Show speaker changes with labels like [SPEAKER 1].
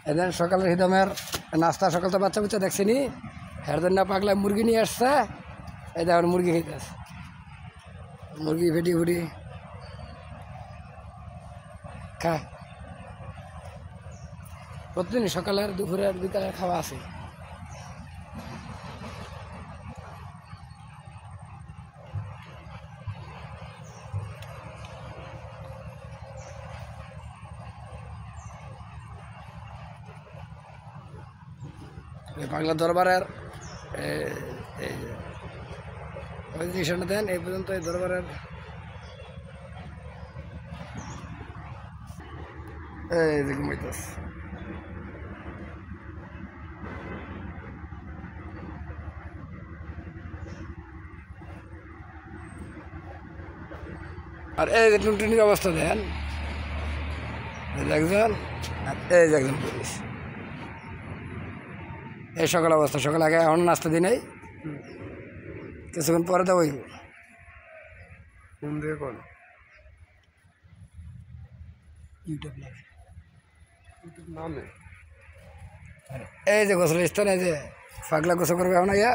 [SPEAKER 1] এদের সকালের হিদমের নাস্তা সকাল তো বাচ্চা বুচ্চা দেখছিনি হেরদের না পাগলা মুরগি নিয়ে আসছে এই দেখুন মুরগি খেতেছে মুরগি ফেটি ফুটি খা প্রতিদিন সকালের দুপুরের বিকালের খাওয়া আছে বাংলা দরবারের জিনিসটা দেন এই পর্যন্ত এই দরবারের এই যে ঘুমাইতেছে আর এই যে টুনটুনির অবস্থা দেন একজন এই যে একজন পুলিশ এই সকাল অবস্থা সকাল আগে এখন নাস্তা দিই নাই কিছুক্ষণ পরে দেবো ফোন দিয়ে কোন ইউটিউব নামে এই যে গোসল স্থান এই যে পাগলা গোসল করবে এখন ইয়া